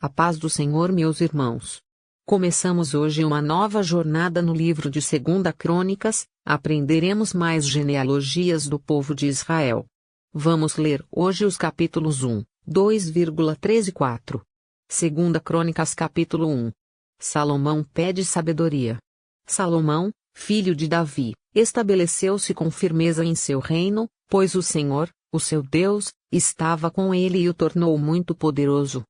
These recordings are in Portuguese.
A paz do Senhor, meus irmãos. Começamos hoje uma nova jornada no livro de 2 Crônicas, aprenderemos mais genealogias do povo de Israel. Vamos ler hoje os capítulos 1, 2,3 e 4. 2 Crônicas capítulo 1. Salomão pede sabedoria. Salomão, filho de Davi, estabeleceu-se com firmeza em seu reino, pois o Senhor, o seu Deus, estava com ele e o tornou muito poderoso.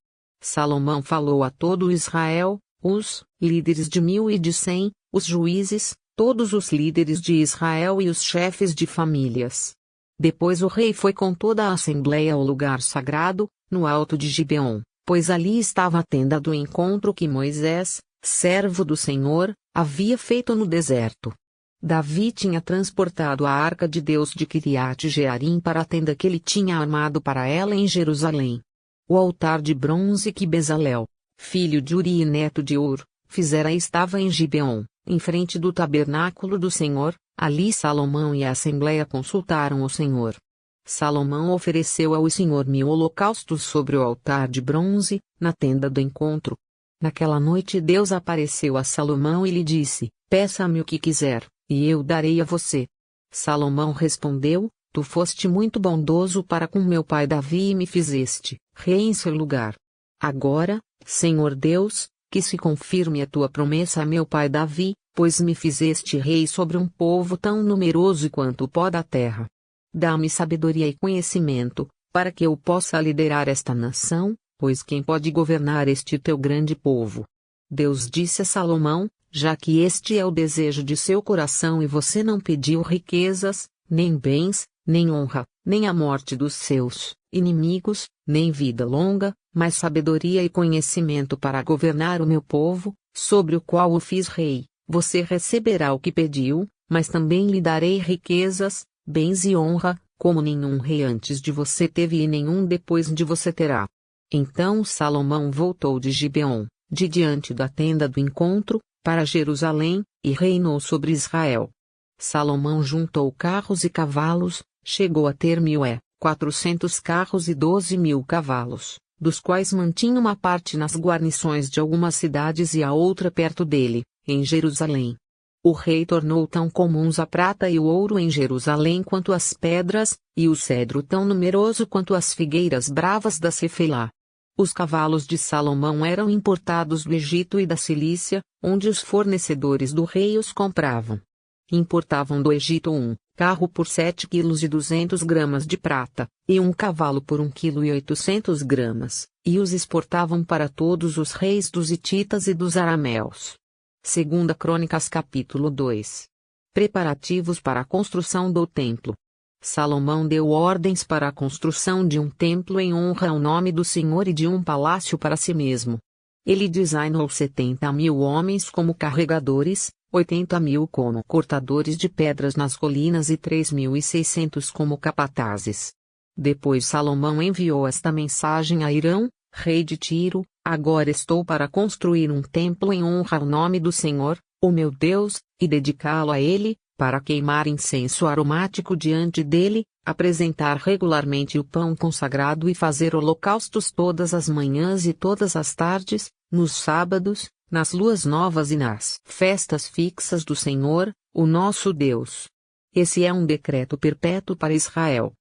Salomão falou a todo Israel, os líderes de 1000 e de 100, os juízes, todos os líderes de Israel e os chefes de famílias. Depois o rei foi com toda a assembleia ao lugar sagrado, no alto de Gibeon, pois ali estava a tenda do encontro que Moisés, servo do Senhor, havia feito no deserto. Davi tinha transportado a arca de Deus de Quiriate Jearim para a tenda que ele tinha armado para ela em Jerusalém. O altar de bronze que Bezalel, filho de Uri e neto de Ur, fizera estava em Gibeon, em frente do tabernáculo do Senhor. Ali Salomão e a assembleia consultaram o Senhor. Salomão ofereceu ao Senhor 1000 holocaustos sobre o altar de bronze, na tenda do encontro. Naquela noite Deus apareceu a Salomão e lhe disse: "Peça-me o que quiser, e eu darei a você." Salomão respondeu: "Tu foste muito bondoso para com meu pai Davi e me fizeste rei em seu lugar. Agora, Senhor Deus, que se confirme a tua promessa a meu pai Davi, pois me fizeste rei sobre um povo tão numeroso quanto o pó da terra. Dá-me sabedoria e conhecimento, para que eu possa liderar esta nação, pois quem pode governar este teu grande povo?" Deus disse a Salomão: "Já que este é o desejo de seu coração e você não pediu riquezas, nem bens, nem honra, nem a morte dos seus inimigos, nem vida longa, mas sabedoria e conhecimento para governar o meu povo, sobre o qual o fiz rei, você receberá o que pediu, mas também lhe darei riquezas, bens e honra, como nenhum rei antes de você teve e nenhum depois de você terá." Então Salomão voltou de Gibeon, de diante da tenda do encontro, para Jerusalém, e reinou sobre Israel. Salomão juntou carros e cavalos, chegou a ter 1.400 carros e 12.000 cavalos, dos quais mantinha uma parte nas guarnições de algumas cidades e a outra perto dele, em Jerusalém. O rei tornou tão comuns a prata e o ouro em Jerusalém quanto as pedras, e o cedro tão numeroso quanto as figueiras bravas da Cefelá. Os cavalos de Salomão eram importados do Egito e da Cilícia, onde os fornecedores do rei os compravam. Importavam do Egito um carro por 7,2 kg de prata, e um cavalo por 1,8 kg, e os exportavam para todos os reis dos hititas e dos arameus. 2 Crônicas capítulo 2. Preparativos para a construção do templo. Salomão deu ordens para a construção de um templo em honra ao nome do Senhor e de um palácio para si mesmo. Ele designou 70.000 homens como carregadores, 80.000 como cortadores de pedras nas colinas e 3.600 como capatazes. Depois Salomão enviou esta mensagem a Hirão, rei de Tiro: "Agora estou para construir um templo em honra ao nome do Senhor, o meu Deus, e dedicá-lo a ele, para queimar incenso aromático diante dele, apresentar regularmente o pão consagrado e fazer holocaustos todas as manhãs e todas as tardes, nos sábados, nas luas novas e nas festas fixas do Senhor, o nosso Deus. Esse é um decreto perpétuo para Israel.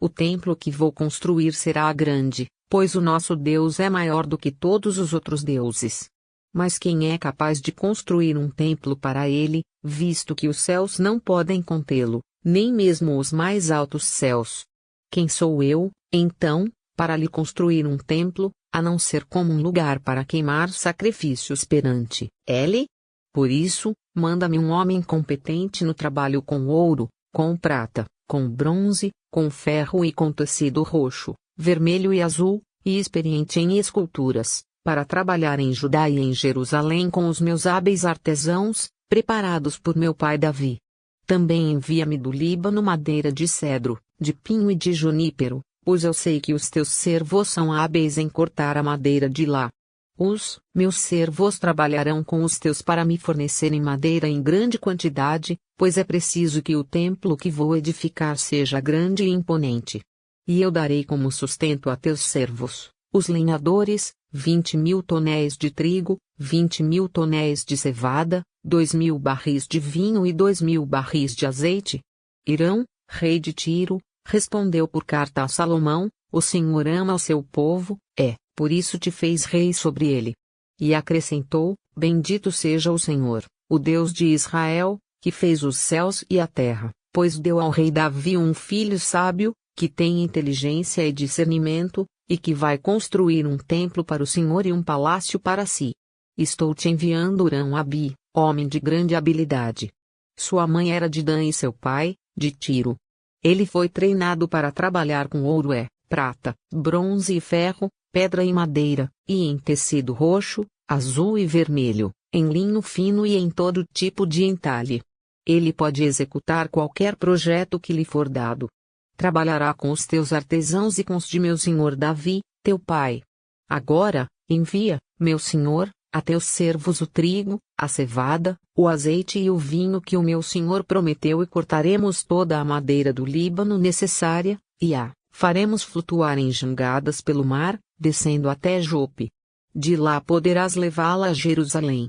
O templo que vou construir será grande, pois o nosso Deus é maior do que todos os outros deuses. Mas quem é capaz de construir um templo para ele, visto que os céus não podem contê-lo, nem mesmo os mais altos céus? Quem sou eu, então, para lhe construir um templo, a não ser como um lugar para queimar sacrifícios perante ele? Por isso, manda-me um homem competente no trabalho com ouro, com prata, com bronze, com ferro e com tecido roxo, vermelho e azul, e experiente em esculturas, para trabalhar em Judá e em Jerusalém com os meus hábeis artesãos, preparados por meu pai Davi. Também envia-me do Líbano madeira de cedro, de pinho e de junípero, pois eu sei que os teus servos são hábeis em cortar a madeira de lá. Os meus servos trabalharão com os teus para me fornecerem madeira em grande quantidade, pois é preciso que o templo que vou edificar seja grande e imponente. E eu darei como sustento a teus servos Os lenhadores, 20.000 tonéis de trigo, 20.000 tonéis de cevada, 2.000 barris de vinho e 2.000 barris de azeite. Irão, rei de Tiro, respondeu por carta a Salomão: o Senhor ama o seu povo, por isso te fez rei sobre ele. E acrescentou: bendito seja o Senhor, o Deus de Israel, que fez os céus e a terra, pois deu ao rei Davi um filho sábio, que tem inteligência e discernimento, e que vai construir um templo para o Senhor e um palácio para si. Estou te enviando Hurão-Abi, homem de grande habilidade. Sua mãe era de Dan e seu pai, de Tiro. Ele foi treinado para trabalhar com ouro, prata, bronze e ferro, pedra e madeira, e em tecido roxo, azul e vermelho, em linho fino e em todo tipo de entalhe. Ele pode executar qualquer projeto que lhe for dado. Trabalhará com os teus artesãos e com os de meu senhor Davi, teu pai. Agora, envia, meu senhor, a teus servos o trigo, a cevada, o azeite e o vinho que o meu senhor prometeu, e cortaremos toda a madeira do Líbano necessária, e faremos flutuar em jangadas pelo mar, descendo até Jope. De lá poderás levá-la a Jerusalém.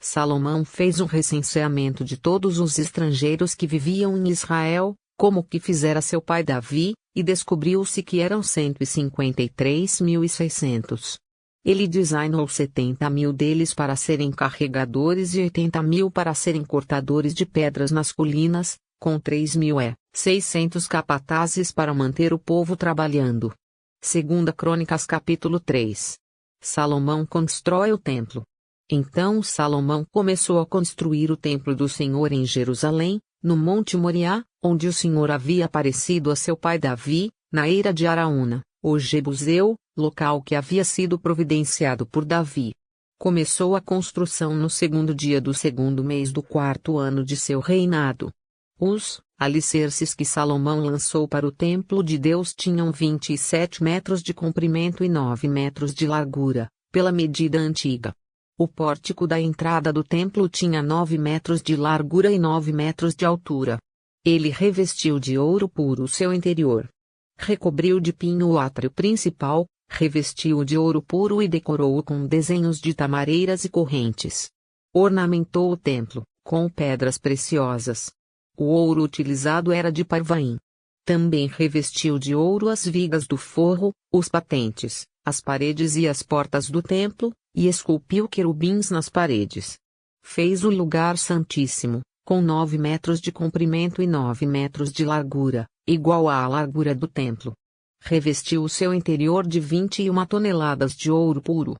Salomão fez um recenseamento de todos os estrangeiros que viviam em Israel, como que fizera seu pai Davi, e descobriu-se que eram 153.600. Ele designou 70.000 deles para serem carregadores e 80.000 para serem cortadores de pedras nas colinas, com 3.600 capatazes para manter o povo trabalhando. 2 Crônicas capítulo 3. Salomão constrói o templo. Então Salomão começou a construir o templo do Senhor em Jerusalém, no Monte Moriá, onde o Senhor havia aparecido a seu pai Davi, na eira de Araúna, o Jebuseu, local que havia sido providenciado por Davi. Começou a construção no 2º dia do 2º mês do 4º ano de seu reinado. Os alicerces que Salomão lançou para o templo de Deus tinham 27 metros de comprimento e 9 metros de largura, pela medida antiga. O pórtico da entrada do templo tinha 9 metros de largura e 9 metros de altura. Ele revestiu de ouro puro o seu interior. Recobriu de pinho o átrio principal, revestiu-o de ouro puro e decorou-o com desenhos de tamareiras e correntes. Ornamentou o templo, com pedras preciosas. O ouro utilizado era de Parvaim. Também revestiu de ouro as vigas do forro, os patentes, as paredes e as portas do templo, e esculpiu querubins nas paredes. Fez o lugar santíssimo, com 9 metros de comprimento e 9 metros de largura, igual à largura do templo. Revestiu o seu interior de 21 toneladas de ouro puro.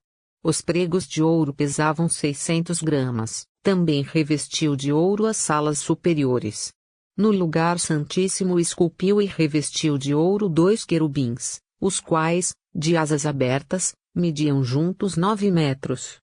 Os pregos de ouro pesavam 600 gramas. Também revestiu de ouro as salas superiores. No lugar santíssimo esculpiu e revestiu de ouro 2 querubins, os quais, de asas abertas, mediam juntos 9 metros.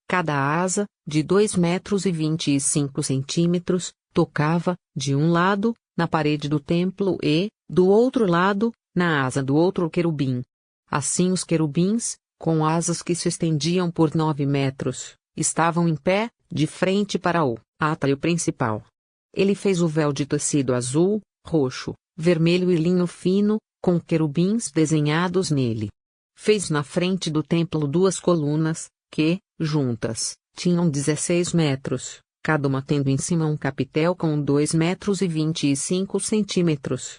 Cada asa, de 2 metros e 25 centímetros, tocava, de um lado, na parede do templo e, do outro lado, na asa do outro querubim. Assim os querubins, com asas que se estendiam por 9 metros, estavam em pé, de frente para o átrio principal. Ele fez o véu de tecido azul, roxo, vermelho e linho fino, com querubins desenhados nele. Fez na frente do templo 2 colunas, que, juntas, tinham 16 metros, cada uma tendo em cima um capitel com 2 metros e 25 centímetros.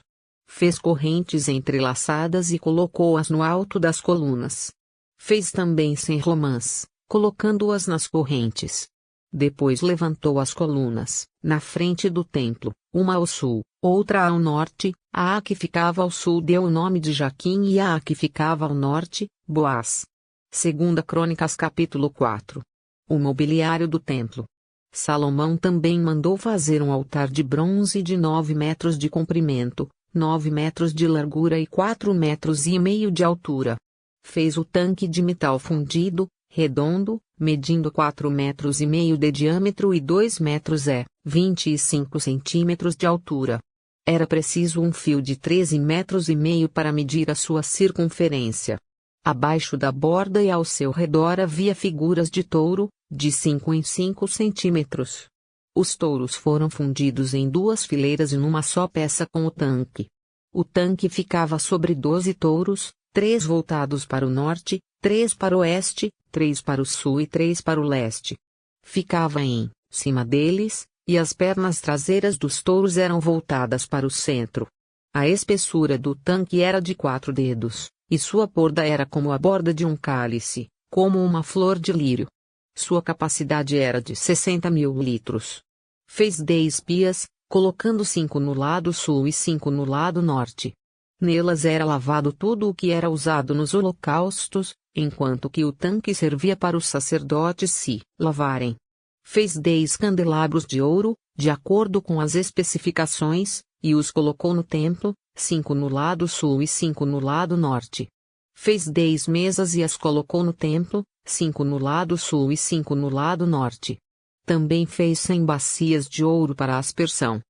Fez correntes entrelaçadas e colocou-as no alto das colunas. Fez também 100 romãs, colocando-as nas correntes. Depois levantou as colunas, na frente do templo, uma ao sul, outra ao norte. A que ficava ao sul deu o nome de Jaquim e a que ficava ao norte, Boaz. 2 Crônicas capítulo 4. O mobiliário do templo. Salomão também mandou fazer um altar de bronze de 9 metros de comprimento, 9 metros de largura e 4,5 metros de altura. Fez o tanque de metal fundido, redondo, medindo 4,5 metros de diâmetro e 2 metros 25 centímetros de altura. Era preciso um fio de 13,5 metros para medir a sua circunferência. Abaixo da borda e ao seu redor havia figuras de touro, de 5 em 5 centímetros. Os touros foram fundidos em 2 fileiras e numa só peça com o tanque. O tanque ficava sobre 12 touros, 3 voltados para o norte, 3 para o oeste, 3 para o sul e 3 para o leste. Ficava em cima deles, e as pernas traseiras dos touros eram voltadas para o centro. A espessura do tanque era de 4 dedos, e sua borda era como a borda de um cálice, como uma flor de lírio. Sua capacidade era de 60.000 litros. Fez 10 pias, colocando 5 no lado sul e 5 no lado norte. Nelas era lavado tudo o que era usado nos holocaustos, enquanto que o tanque servia para os sacerdotes se lavarem. Fez 10 candelabros de ouro, de acordo com as especificações, e os colocou no templo, 5 no lado sul e 5 no lado norte. Fez 10 mesas e as colocou no templo, 5 no lado sul e 5 no lado norte. Também fez 100 bacias de ouro para a aspersão.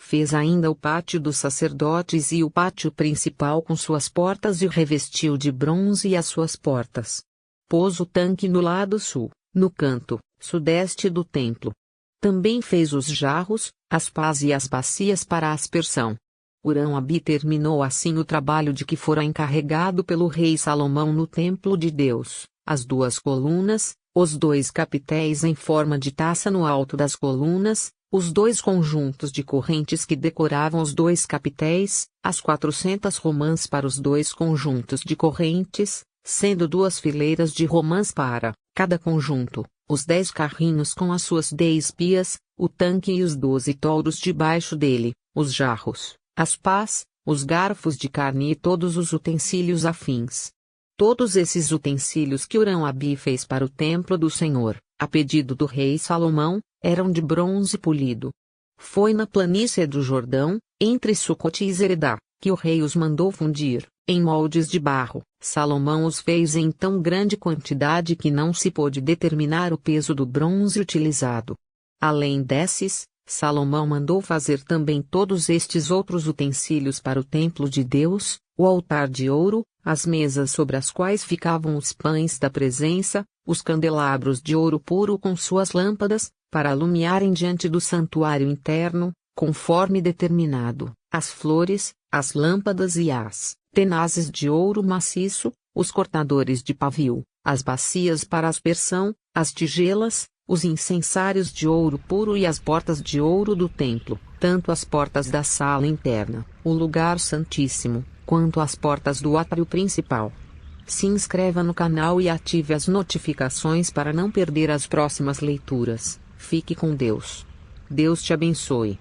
Fez ainda o pátio dos sacerdotes e o pátio principal com suas portas e o revestiu de bronze e as suas portas. Pôs o tanque no lado sul, no canto sudeste do templo. Também fez os jarros, as pás e as bacias para a aspersão. Hurão-Abi terminou assim o trabalho de que fora encarregado pelo rei Salomão no templo de Deus, as 2 colunas, os 2 capitéis em forma de taça no alto das colunas, os 2 conjuntos de correntes que decoravam os 2 capitéis, as 400 romãs para os 2 conjuntos de correntes, sendo 2 fileiras de romãs para cada conjunto, os 10 carrinhos com as suas 10 pias, o tanque e os 12 touros debaixo dele, os jarros, as pás, os garfos de carne e todos os utensílios afins. Todos esses utensílios que Hurão-Abi fez para o templo do Senhor, a pedido do rei Salomão, eram de bronze polido. Foi na planície do Jordão, entre Sucote e Zeredá, que o rei os mandou fundir, em moldes de barro. Salomão os fez em tão grande quantidade que não se pôde determinar o peso do bronze utilizado. Além desses, Salomão mandou fazer também todos estes outros utensílios para o templo de Deus, o altar de ouro, as mesas sobre as quais ficavam os pães da presença, os candelabros de ouro puro com suas lâmpadas, para alumiarem diante do santuário interno, conforme determinado, as flores, as lâmpadas e as tenazes de ouro maciço, os cortadores de pavio, as bacias para aspersão, as tigelas, os incensários de ouro puro e as portas de ouro do templo, tanto as portas da sala interna, o lugar santíssimo, quanto as portas do átrio principal. Se inscreva no canal e ative as notificações para não perder as próximas leituras. Fique com Deus. Deus te abençoe.